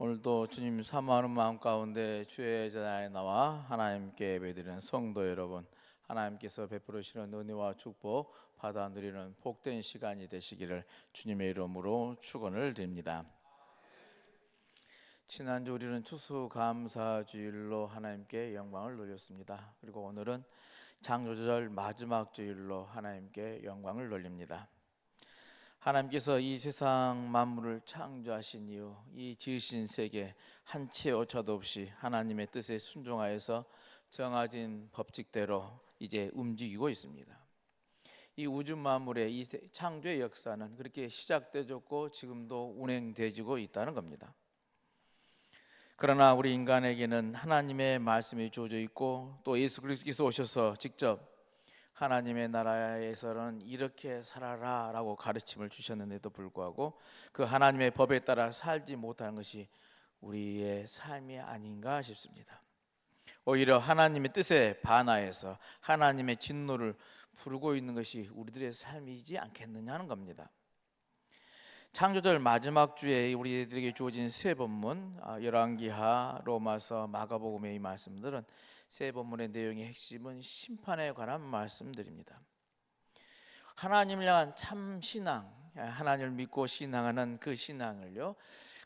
오늘도 주님 사모하는 마음 가운데 주의 전에 나와 하나님께 예배드리는 성도 여러분, 하나님께서 베풀으시는 은혜와 축복 받아 누리는 복된 시간이 되시기를 주님의 이름으로 축원을 드립니다. 지난주 우리는 추수감사주일로 하나님께 영광을 돌렸습니다. 그리고 오늘은 창조절 마지막 주일로 하나님께 영광을 돌립니다. 하나님께서 이 세상 만물을 창조하신 이후 이 지으신 세계 한 채 오차도 없이 하나님의 뜻에 순종하여서 정해진 법칙대로 이제 움직이고 있습니다. 이 우주 만물의 이 창조의 역사는 그렇게 시작되었고 지금도 운행되고 있다는 겁니다. 그러나 우리 인간에게는 하나님의 말씀이 주어져 있고 또 예수 그리스도께서 오셔서 직접 하나님의 나라에서는 이렇게 살아라 라고 가르침을 주셨는데도 불구하고 그 하나님의 법에 따라 살지 못하는 것이 우리의 삶이 아닌가 싶습니다. 오히려 하나님의 뜻에 반하여서 하나님의 진노를 부르고 있는 것이 우리들의 삶이지 않겠느냐는 겁니다. 창조절 마지막 주에 우리들에게 주어진 세 본문, 열왕기하, 로마서, 마가복음의 이 말씀들은 세 본문의 내용의 핵심은 심판에 관한 말씀들입니다. 하나님을 향한 참 신앙, 하나님을 믿고 신앙하는 그 신앙을요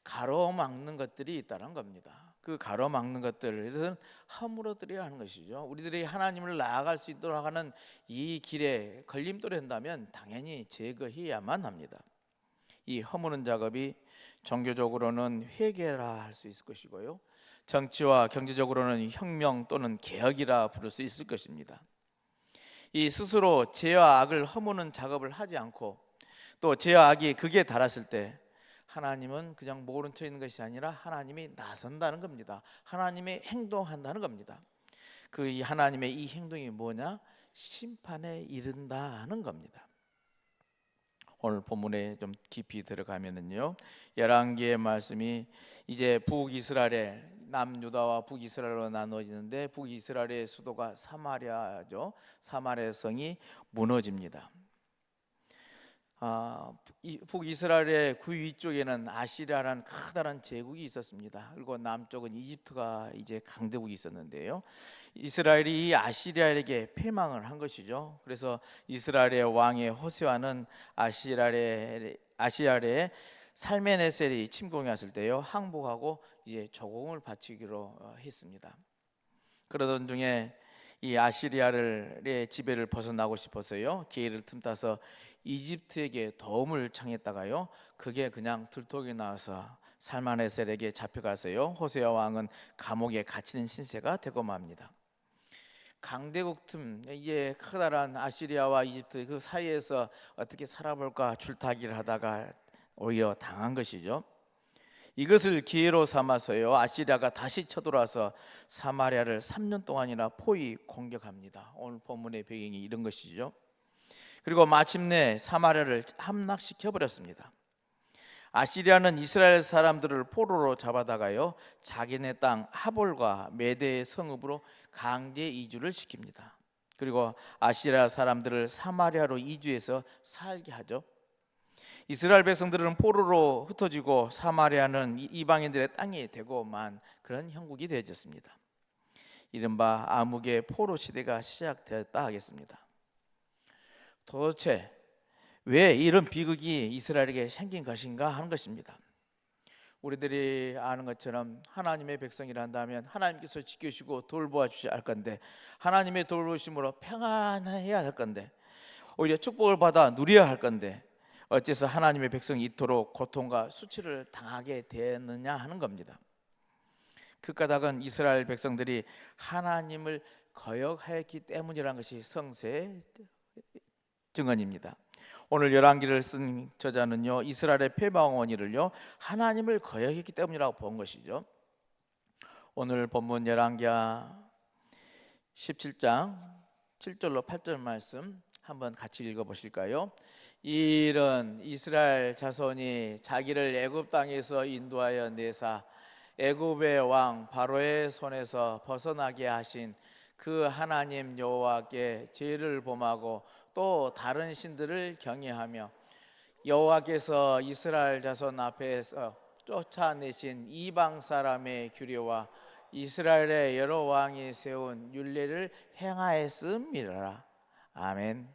가로막는 것들이 있다는 겁니다. 그 가로막는 것들은 허물어뜨려야 하는 것이죠. 우리들이 하나님을 나아갈 수 있도록 하는 이 길에 걸림돌이 된다면 당연히 제거해야만 합니다. 이 허무는 작업이 종교적으로는 회개라 할 수 있을 것이고요, 정치와 경제적으로는 혁명 또는 개혁이라 부를 수 있을 것입니다. 이 스스로 죄와 악을 허무는 작업을 하지 않고 또 죄와 악이 극에 달했을 때 하나님은 그냥 모른 척 있는 것이 아니라 하나님이 나선다는 겁니다. 하나님이 행동한다는 겁니다. 그 하나님의 이 행동이 뭐냐? 심판에 이른다는 겁니다. 오늘 본문에 좀 깊이 들어가면은요, 열왕기의 말씀이 이제 북이스라엘의 남유다와 북이스라엘로 나눠지는데 북이스라엘의 수도가 사마리아죠. 사마리아 성이 무너집니다. 북이스라엘의 그 위쪽에는 아시리아라는 커다란 제국이 있었습니다. 그리고 남쪽은 이집트가 이제 강대국이 있었는데요, 이스라엘이 이 아시리아에게 패망을 한 것이죠. 그래서 이스라엘의 왕의 호세아는 아시리아의 살메네셀이 침공해 왔을 때요 항복하고 이제 조공을 바치기로 했습니다. 그러던 중에 이 아시리아의 지배를 벗어나고 싶어서요 기회를 틈타서 이집트에게 도움을 청했다가요 그게 그냥 들통이 나와서 살메네셀에게 잡혀가서요 호세아 왕은 감옥에 갇히는 신세가 되고 맙니다. 강대국 틈, 이제 커다란 아시리아와 이집트 그 사이에서 어떻게 살아볼까 줄타기를 하다가 오히려 당한 것이죠. 이것을 기회로 삼아서요 아시리아가 다시 쳐들어와서 사마리아를 3년 동안이나 포위 공격합니다. 오늘 본문의 배경이 이런 것이죠. 그리고 마침내 사마리아를 함락시켜 버렸습니다. 아시리아는 이스라엘 사람들을 포로로 잡아다가요 자기네 땅 하볼과 메대의 성읍으로 강제 이주를 시킵니다. 그리고 아시리아 사람들을 사마리아로 이주해서 살게 하죠. 이스라엘 백성들은 포로로 흩어지고 사마리아는 이방인들의 땅이 되고만 그런 형국이 되어졌습니다. 이른바 암흑의 포로 시대가 시작되었다 하겠습니다. 도대체 왜 이런 비극이 이스라엘에게 생긴 것인가 하는 것입니다. 우리들이 아는 것처럼 하나님의 백성이라 한다면 하나님께서 지켜주시고 돌보아 주셔야 할 건데, 하나님의 돌보심으로 평안해야 할 건데, 오히려 축복을 받아 누려야 할 건데 어째서 하나님의 백성이 이토록 고통과 수치를 당하게 되었느냐 하는 겁니다. 그 까닭은 이스라엘 백성들이 하나님을 거역하였기 때문이라는 것이 성세의 증언입니다. 오늘 열왕기를 쓴 저자는요 이스라엘의 패망 원인을요 하나님을 거역했기 때문이라고 본 것이죠. 오늘 본문 열왕기하 17장 7절로 8절 말씀 한번 같이 읽어보실까요? 이 일은 이스라엘 자손이 자기를 애굽 땅에서 인도하여 내사 애굽의 왕 바로의 손에서 벗어나게 하신 그 하나님 여호와께 죄를 범하고 또 다른 신들을 경외하며 여호와께서 이스라엘 자손 앞에서 쫓아내신 이방 사람의 규례와 이스라엘의 여러 왕이 세운 율례를 행하였음이라. 아멘.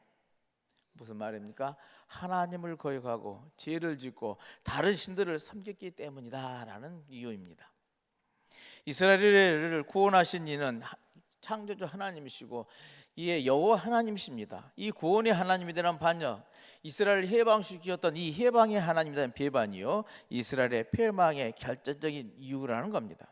무슨 말입니까? 하나님을 거역하고 죄를 짓고 다른 신들을 섬겼기 때문이다라는 이유입니다. 이스라엘을 구원하신 이는 창조주 하나님이시고 이에 여호와 하나님이십니다. 이 구원의 하나님이 되는 반역, 이스라엘을 해방시켰던 이 해방의 하나님에 대한 배반이요, 이스라엘의 패망의 결정적인 이유라는 겁니다.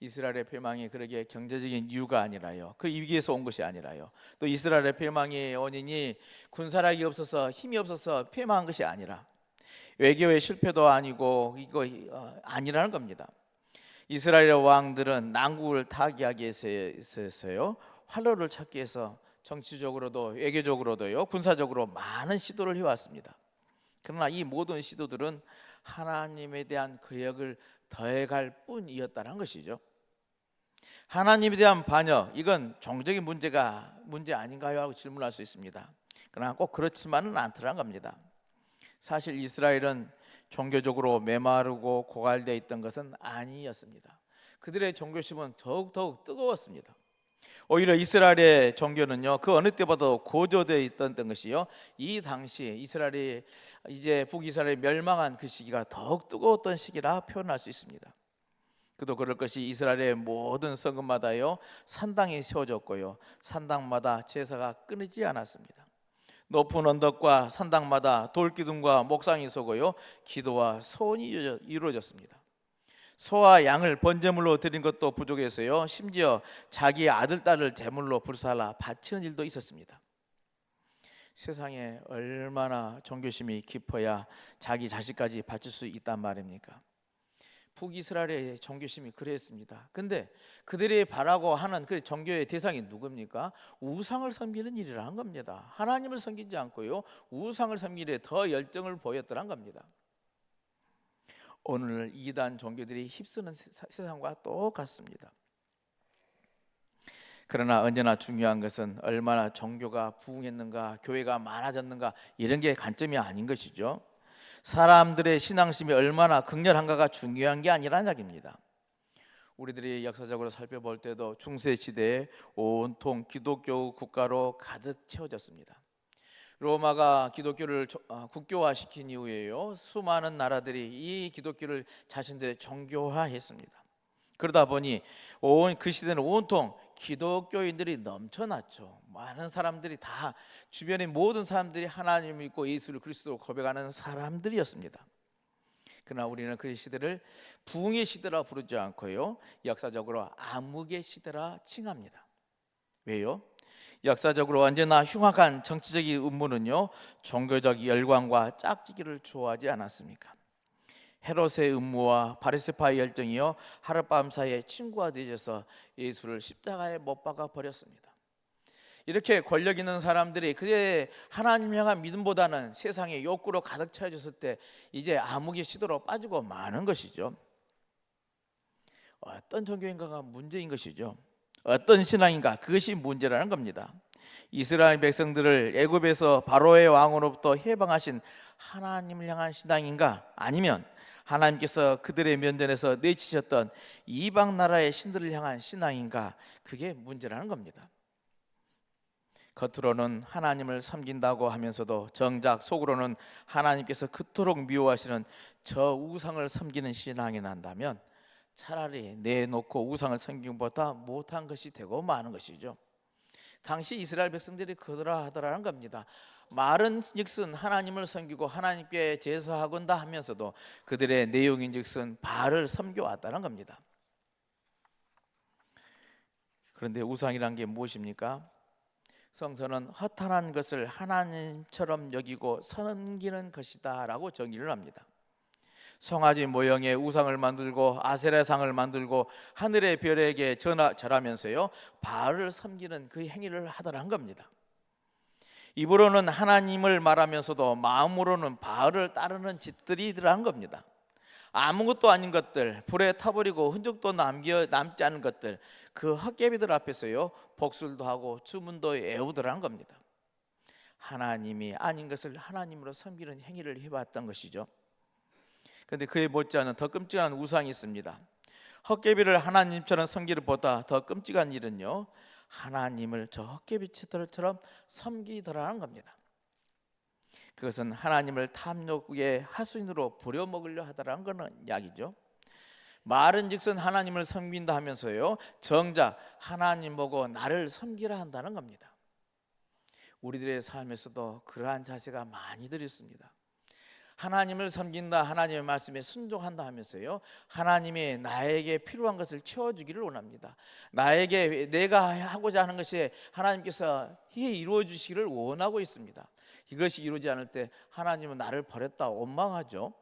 이스라엘의 패망이 그러게 경제적인 이유가 아니라요, 그 위기에서 온 것이 아니라요, 또 이스라엘의 패망의 원인이 군사력이 없어서 힘이 없어서 패망한 것이 아니라 외교의 실패도 아니고 이거 아니라는 겁니다. 이스라엘의 왕들은 난국을 타개하기 위해서요, 활로를 찾기 위해서 정치적으로도 외교적으로도요, 군사적으로 많은 시도를 해왔습니다. 그러나 이 모든 시도들은 하나님에 대한 거역을 더해갈 뿐이었다는 것이죠. 하나님에 대한 반역, 이건 종적인 문제 아닌가요? 하고 질문할 수 있습니다. 그러나 꼭 그렇지만은 않더라는 겁니다. 사실 이스라엘은 종교적으로 메마르고 고갈되어 있던 것은 아니었습니다. 그들의 종교심은 더욱 뜨거웠습니다. 오히려 이스라엘의 종교는요, 그 어느 때보다도 고조되어 있던 것이요, 이 당시 이스라엘이 이제 북이스라엘이 멸망한 그 시기가 더욱 뜨거웠던 시기라 표현할 수 있습니다. 그도 그럴 것이 이스라엘의 모든 성읍마다요 산당이 세워졌고요, 산당마다 제사가 끊이지 않았습니다. 높은 언덕과 산당마다 돌기둥과 목상이 서고요, 기도와 소원이 이루어졌습니다. 소와 양을 번제물로 드린 것도 부족해서요, 심지어 자기 아들 딸을 제물로 불살라 바치는 일도 있었습니다. 세상에 얼마나 종교심이 깊어야 자기 자식까지 바칠 수 있단 말입니까? 북이스라엘의 종교심이 그랬습니다. 근데 그들이 바라고 하는 그 종교의 대상이 누굽니까? 우상을 섬기는 일이라는 겁니다. 하나님을 섬기지 않고요, 우상을 섬기는 데 더 열정을 보였더란 겁니다. 오늘 이단 종교들이 휩쓰는 세상과 똑같습니다. 그러나 언제나 중요한 것은 얼마나 종교가 부흥했는가, 교회가 많아졌는가, 이런 게 관점이 아닌 것이죠. 사람들의 신앙심이 얼마나 극렬한가가 중요한 게 아니라는 이야기입니다. 우리들이 역사적으로 살펴볼 때도 중세시대에 온통 기독교 국가로 가득 채워졌습니다. 로마가 기독교를 국교화시킨 이후에요, 수많은 나라들이 이 기독교를 자신들의 종교화했습니다. 그러다 보니 그 시대는 온통 기독교인들이 넘쳐났죠. 많은 사람들이 다, 주변의 모든 사람들이 하나님을 믿고 예수를 그리스도로 고백하는 사람들이었습니다. 그러나 우리는 그 시대를 부흥의 시대라 부르지 않고요, 역사적으로 암흑의 시대라 칭합니다. 왜요? 역사적으로 언제나 흉악한 정치적인 음모는요, 종교적 열광과 짝짓기를 좋아하지 않았습니까? 헤롯의 음모와 바리새파의 열정이요, 하룻밤 사이에 친구가 되어서 예수를 십자가에 못 박아 버렸습니다. 이렇게 권력 있는 사람들이 그의 하나님 향한 믿음보다는 세상의 욕구로 가득 차여졌을 때 이제 암흑의 시도로 빠지고 마는 것이죠. 어떤 종교인가가 문제인 것이죠. 어떤 신앙인가, 그것이 문제라는 겁니다. 이스라엘 백성들을 애굽에서 바로의 왕으로부터 해방하신 하나님을 향한 신앙인가, 아니면 하나님께서 그들의 면전에서 내치셨던 이방 나라의 신들을 향한 신앙인가, 그게 문제라는 겁니다. 겉으로는 하나님을 섬긴다고 하면서도 정작 속으로는 하나님께서 그토록 미워하시는 저 우상을 섬기는 신앙이 난다면 차라리 내놓고 우상을 섬기는 것보다 못한 것이 되고 마는 것이죠. 당시 이스라엘 백성들이 그러하더라는 겁니다. 말은 즉슨 하나님을 섬기고 하나님께 제사하건다 하면서도 그들의 내용인 즉슨 바알을 섬겨왔다는 겁니다. 그런데 우상이란 게 무엇입니까? 성서는 허탄한 것을 하나님처럼 여기고 섬기는 것이다 라고 정의를 합니다. 송아지 모형의 우상을 만들고 아세라상을 만들고 하늘의 별에게 절하면서요, 바알을 섬기는 그 행위를 하더란 겁니다. 입으로는 하나님을 말하면서도 마음으로는 바알을 따르는 짓들이더란 겁니다. 아무것도 아닌 것들, 불에 타버리고 흔적도 남지 않은 것들, 그 헛개비들 앞에서요, 복술도 하고 주문도 애우더란 겁니다. 하나님이 아닌 것을 하나님으로 섬기는 행위를 해왔던 것이죠. 그런데 그에 못지않은 더 끔찍한 우상이 있습니다. 헛개비를 하나님처럼 섬기는 보다 더 끔찍한 일은요, 하나님을 저 헛개비처럼 섬기더라는 겁니다. 그것은 하나님을 탐욕의 하수인으로 부려먹으려 하더라는 거는 이야기죠. 말은즉슨 하나님을 섬긴다 하면서요, 정작 하나님 보고 나를 섬기라 한다는 겁니다. 우리들의 삶에서도 그러한 자세가 많이들 있습니다. 하나님을 섬긴다, 하나님의 말씀에 순종한다 하면서요, 하나님이 나에게 필요한 것을 채워주기를 원합니다. 나에게 내가 하고자 하는 것이 하나님께서 이루어 주시기를 원하고 있습니다. 이것이 이루어지지 않을 때 하나님은 나를 버렸다 원망하죠.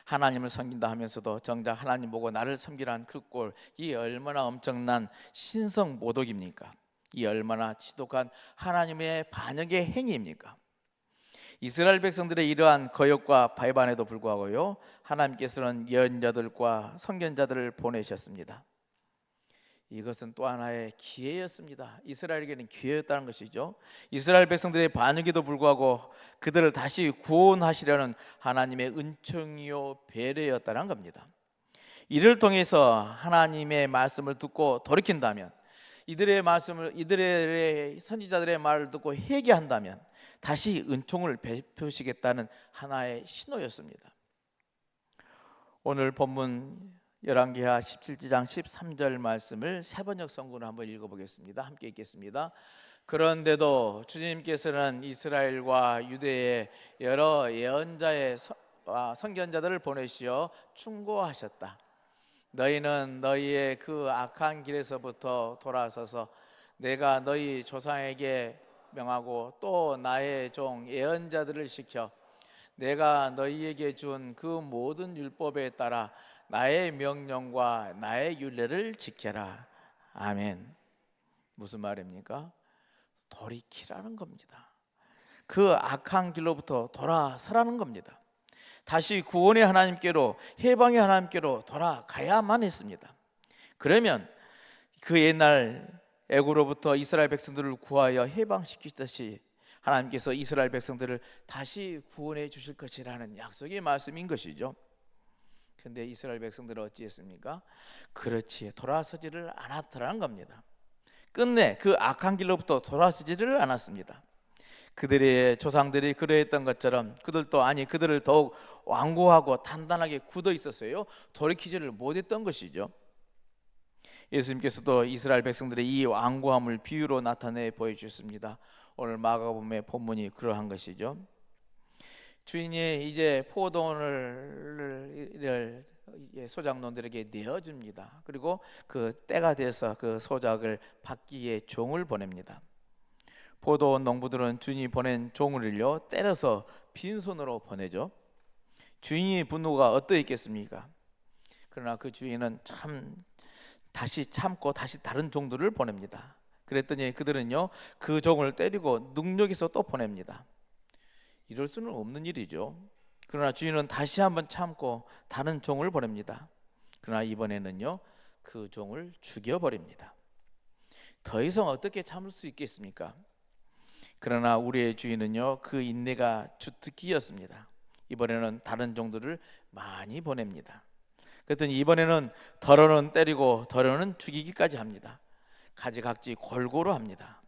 하나님을 섬긴다 하면서도 정작 하나님 보고 나를 섬기라는 그 꼴, 이 얼마나 엄청난 신성 모독입니까? 이 얼마나 지독한 하나님의 반역의 행위입니까? 이스라엘 백성들의 이러한 거역과 배반에도 불구하고요, 하나님께서는 예언자들과 선견자들을 보내셨습니다. 이것은 또 하나의 기회였습니다. 이스라엘에게는 기회였다는 것이죠. 이스라엘 백성들의 반역에도 불구하고 그들을 다시 구원하시려는 하나님의 은총이요 배려였다는 겁니다. 이를 통해서 하나님의 말씀을 듣고 돌이킨다면, 이들의 선지자들의 말을 듣고 회개한다면 다시 은총을 베푸시겠다는 하나의 신호였습니다. 오늘 본문 열왕기하 17장 13절 말씀을 세번역 성구로 한번 읽어보겠습니다. 함께 읽겠습니다. 그런데도 주님께서는 이스라엘과 유대의 여러 예언자의 선견자들을 보내시어 충고하셨다. 너희는 너희의 그 악한 길에서부터 돌아서서 내가 너희 조상에게 명하고 또 나의 종 예언자들을 시켜 내가 너희에게 준 그 모든 율법에 따라 나의 명령과 나의 율례를 지켜라. 아멘. 무슨 말입니까? 돌이키라는 겁니다. 그 악한 길로부터 돌아서라는 겁니다. 다시 구원의 하나님께로, 해방의 하나님께로 돌아가야만 했습니다. 그러면 그 옛날 애고로부터 이스라엘 백성들을 구하여 해방시키듯이 하나님께서 이스라엘 백성들을 다시 구원해 주실 것이라는 약속의 말씀인 것이죠. 그런데 이스라엘 백성들은 어찌했습니까? 그렇지, 돌아서지를 않았더라는 겁니다. 끝내 그 악한 길로부터 돌아서지를 않았습니다. 그들의 조상들이 그러했던 것처럼 그들을 더욱 완고하고 단단하게 굳어 있었어요. 돌이키지를 못했던 것이죠. 예수님께서도 이스라엘 백성들의 이 완고함을 비유로 나타내 보여주셨습니다. 오늘 마가복음의 본문이 그러한 것이죠. 주인이 이제 포도원을 소작농들에게 내어줍니다. 그리고 그 때가 돼서 그 소작을 받기 위해 종을 보냅니다. 포도원 농부들은 주인이 보낸 종을요 때려서 빈손으로 보내죠. 주인의 분노가 어떠했겠습니까? 그러나 그 주인은 다시 참고 다시 다른 종들을 보냅니다. 그랬더니 그들은요 그 종을 때리고 능력에서 또 보냅니다. 이럴 수는 없는 일이죠. 그러나 주인은 다시 한번 참고 다른 종을 보냅니다. 그러나 이번에는요 그 종을 죽여버립니다. 더 이상 어떻게 참을 수 있겠습니까? 그러나 우리의 주인은요 그 인내가 주특기였습니다. 이번에는 다른 종들을 많이 보냅니다. 그랬더니 이번에는 덜어는 때리고 덜어는 죽이기까지 합니다. 가지각지 골고루 합니다.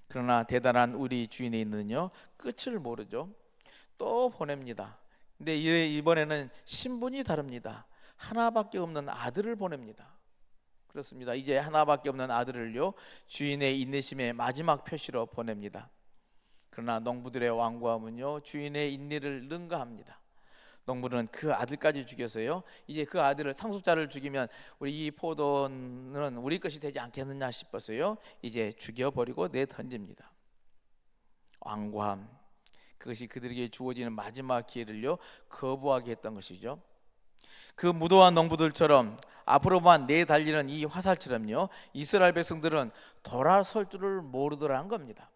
그러나 대단한 우리 주인의 인는요 끝을 모르죠. 또 보냅니다. 근데 이번에는 신분이 다릅니다. 하나밖에 없는 아들을 보냅니다. 그렇습니다. 이제 하나밖에 없는 아들을요 주인의 인내심의 마지막 표시로 보냅니다. 그러나 농부들의 완고함은요 주인의 인내를 능가합니다. 농부는 그 아들까지 죽여서요 이제 그 아들을 상속자를 죽이면 우리 이 포도는 우리 것이 되지 않겠느냐 싶어서요 이제 죽여버리고 내던집니다. 완고함, 그것이 그들에게 주어지는 마지막 기회를요 거부하게 했던 것이죠. 그 무도한 농부들처럼 앞으로만 내달리는 이 화살처럼요 이스라엘 백성들은 돌아설 줄을 모르더라는 겁니다.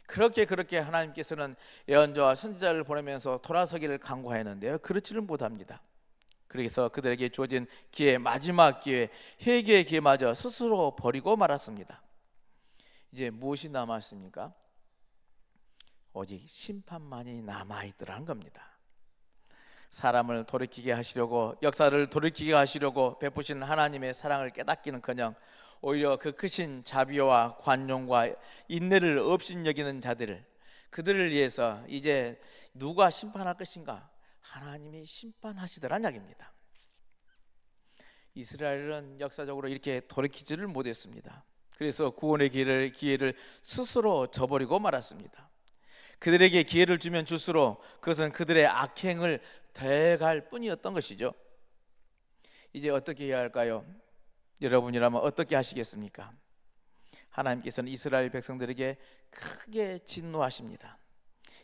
그렇게 하나님께서는 예언자와 선지자를 보내면서 돌아서기를 강구하였는데요 그렇지를 못합니다. 그래서 그들에게 주어진 마지막 기회, 회개의 기회마저 스스로 버리고 말았습니다. 이제 무엇이 남았습니까? 오직 심판만이 남아있더라는 겁니다. 사람을 돌이키게 하시려고, 역사를 돌이키게 하시려고 베푸신 하나님의 사랑을 깨닫기는커녕 오히려 그 크신 자비와 관용과 인내를 없인 여기는 자들을, 그들을 위해서 이제 누가 심판할 것인가? 하나님이 심판하시더란 이야기입니다. 이스라엘은 역사적으로 이렇게 돌이키지를 못했습니다. 그래서 구원의 기회를 스스로 저버리고 말았습니다. 그들에게 기회를 주면 줄수록 그것은 그들의 악행을 더해갈 뿐이었던 것이죠. 이제 어떻게 해야 할까요? 여러분이라면 어떻게 하시겠습니까? 하나님께서는 이스라엘 백성들에게 크게 진노하십니다.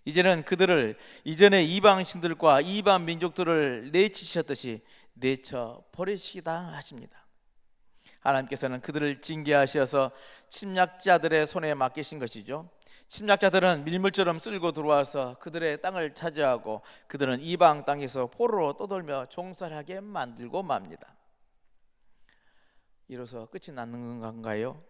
이제는 그들을 이전의 이방 신들과 이방 민족들을 내치셨듯이 내쳐 버리시다 하십니다. 하나님께서는 그들을 징계하셔서 침략자들의 손에 맡기신 것이죠. 침략자들은 밀물처럼 쓸고 들어와서 그들의 땅을 차지하고 그들은 이방 땅에서 포로로 떠돌며 종살하게 만들고 맙니다. 이로써 끝이 나는 건가요?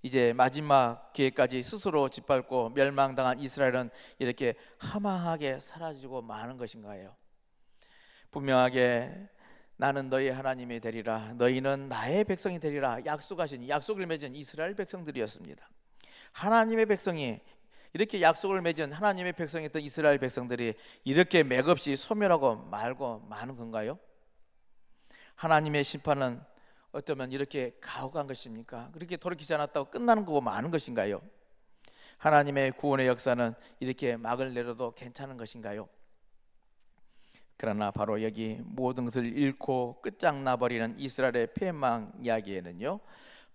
이제 마지막 기회까지 스스로 짓밟고 멸망당한 이스라엘은 이렇게 허망하게 사라지고 마는 것인가요? 분명하게 나는 너희 하나님이 되리라, 너희는 나의 백성이 되리라 약속하신, 약속을 맺은 이스라엘 백성들이었습니다. 하나님의 백성이, 이렇게 약속을 맺은 하나님의 백성이었던 이스라엘 백성들이 이렇게 맥없이 소멸하고 말고 마는 건가요? 하나님의 심판은 어쩌면 이렇게 가혹한 것입니까? 그렇게 돌이키지 않았다고 끝나는 거고 마는 것인가요? 하나님의 구원의 역사는 이렇게 막을 내려도 괜찮은 것인가요? 그러나 바로 여기 모든 것을 잃고 끝장나버리는 이스라엘의 패망 이야기에는요,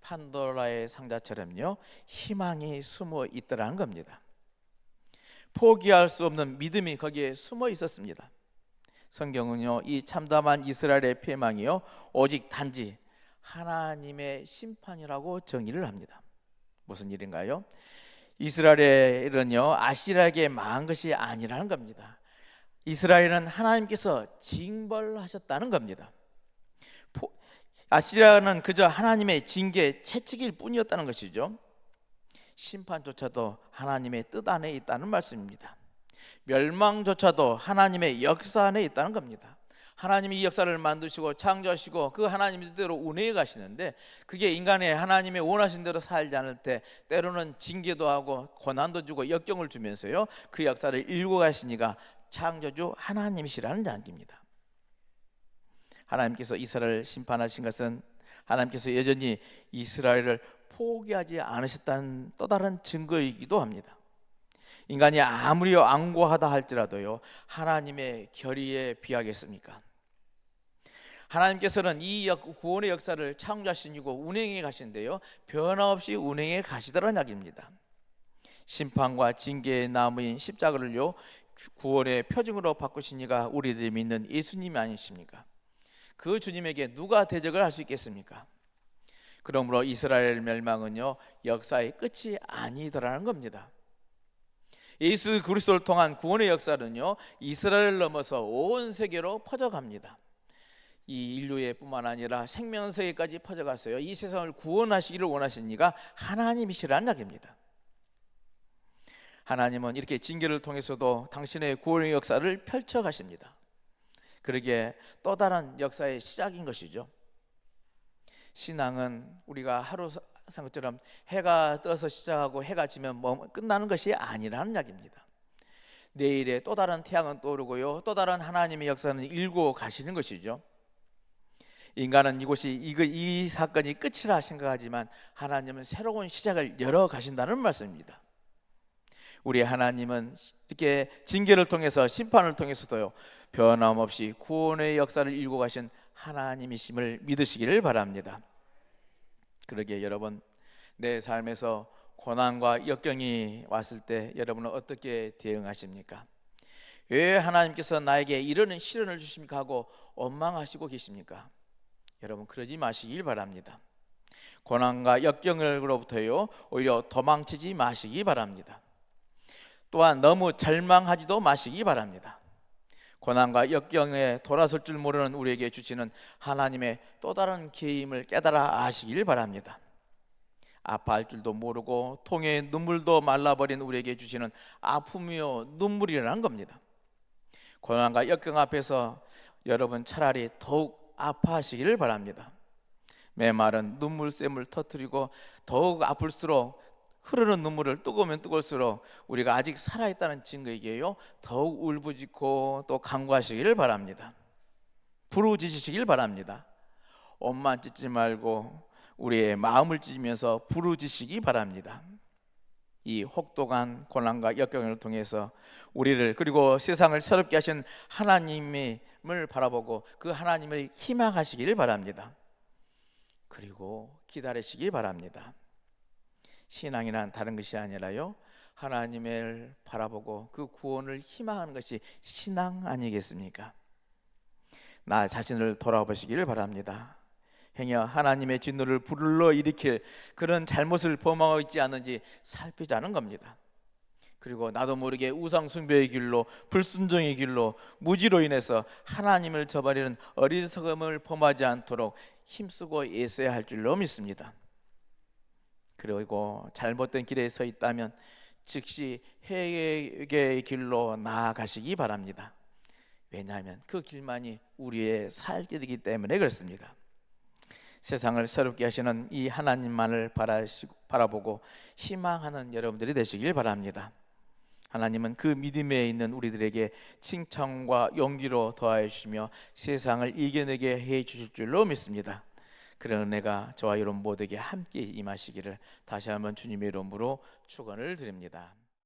판도라의 상자처럼요 희망이 숨어 있더라는 겁니다. 포기할 수 없는 믿음이 거기에 숨어 있었습니다. 성경은요, 이 참담한 이스라엘의 패망이요 오직 단지 하나님의 심판이라고 정의를 합니다. 무슨 일인가요? 이스라엘은요 아시리아에게 망한 것이 아니라는 겁니다. 이스라엘은 하나님께서 징벌하셨다는 겁니다. 아시리아는 그저 하나님의 징계 채찍일 뿐이었다는 것이죠. 심판조차도 하나님의 뜻 안에 있다는 말씀입니다. 멸망조차도 하나님의 역사 안에 있다는 겁니다. 하나님이 이 역사를 만드시고 창조하시고 그 하나님 뜻대로 운행해 가시는데, 그게 인간의 하나님의 원하신 대로 살지 않을 때 때로는 징계도 하고 고난도 주고 역경을 주면서요 그 역사를 일궈 가시니까 창조주 하나님이시라는 이야기입니다. 하나님께서 이스라엘을 심판하신 것은 하나님께서 여전히 이스라엘을 포기하지 않으셨다는 또 다른 증거이기도 합니다. 인간이 아무리 완고하다 할지라도요 하나님의 결의에 비하겠습니까? 하나님께서는 이 구원의 역사를 창조하시고 운행해 가시는데요 변함없이 운행해 가시더라는 이야기입니다. 심판과 징계의 나무인 십자가를요 구원의 표징으로 바꾸신 이가 우리들이 믿는 예수님이 아니십니까? 그 주님에게 누가 대적을 할 수 있겠습니까? 그러므로 이스라엘 멸망은요 역사의 끝이 아니더라는 겁니다. 예수 그리스도를 통한 구원의 역사는요 이스라엘을 넘어서 온 세계로 퍼져갑니다. 이 인류의 뿐만 아니라 생명세계까지 퍼져갔어요. 이 세상을 구원하시기를 원하신 이가 하나님이시라는 이야기입니다. 하나님은 이렇게 징계를 통해서도 당신의 구원의 역사를 펼쳐가십니다. 그러기에 또 다른 역사의 시작인 것이죠. 신앙은 우리가 하루 산 것처럼 해가 떠서 시작하고 해가 지면 끝나는 것이 아니라는 이야기입니다. 내일에 또 다른 태양은 떠오르고요 또 다른 하나님의 역사는 일고 가시는 것이죠. 인간은 이 사건이 끝이라 생각하지만 하나님은 새로운 시작을 열어 가신다는 말씀입니다. 우리 하나님은 이렇게 징계를 통해서 심판을 통해서도요 변함없이 구원의 역사를 일고 가신 하나님이심을 믿으시기를 바랍니다. 그러기에 여러분, 내 삶에서 고난과 역경이 왔을 때 여러분은 어떻게 대응하십니까? 왜 하나님께서 나에게 이런 시련을 주십니까 하고 원망하시고 계십니까? 여러분 그러지 마시길 바랍니다. 고난과 역경으로부터요 오히려 도망치지 마시기 바랍니다. 또한 너무 절망하지도 마시기 바랍니다. 고난과 역경에 돌아설 줄 모르는 우리에게 주시는 하나님의 또 다른 계임을 깨달아 아시길 바랍니다. 아파할 줄도 모르고 통에 눈물도 말라버린 우리에게 주시는 아픔이요 눈물이라는 겁니다. 고난과 역경 앞에서 여러분 차라리 더욱 아파하시기를 바랍니다. 메마른 눈물샘을 터뜨리고 더욱 아플수록 흐르는 눈물을 뜨거우면 뜨거울수록 우리가 아직 살아있다는 증거이기에요, 더욱 울부짖고 또 간구하시기를 바랍니다. 부르짖으시길 바랍니다. 옷만 찢지 말고 우리의 마음을 찢으면서 부르짖으시기 바랍니다. 이 혹독한 고난과 역경을 통해서 우리를, 그리고 세상을 새롭게 하신 하나님을 바라보고 그 하나님을 희망하시기를 바랍니다. 그리고 기다리시기 바랍니다. 신앙이란 다른 것이 아니라요, 하나님을 바라보고 그 구원을 희망하는 것이 신앙 아니겠습니까? 나 자신을 돌아보시기를 바랍니다. 행여 하나님의 진노를 불러일으킬 그런 잘못을 범하고 있지 않은지 살피자는 겁니다. 그리고 나도 모르게 우상 숭배의 길로, 불순종의 길로, 무지로 인해서 하나님을 저버리는 어리석음을 범하지 않도록 힘쓰고 애써야 할 줄로 믿습니다. 그리고 잘못된 길에 서 있다면 즉시 회개의 길로 나아가시기 바랍니다. 왜냐하면 그 길만이 우리의 살 길이기 때문에 그렇습니다. 세상을 새롭게 하시는 이 하나님만을 바라보고 희망하는 여러분들이 되시길 바랍니다. 하나님은 그 믿음에 있는 우리들에게 칭찬과 용기로 더하여 주시며 세상을 이겨내게 해 주실 줄로 믿습니다. 그런 은혜가 저와 여러분 모두에게 함께 임하시기를 다시 한번 주님의 이름으로 축원을 드립니다.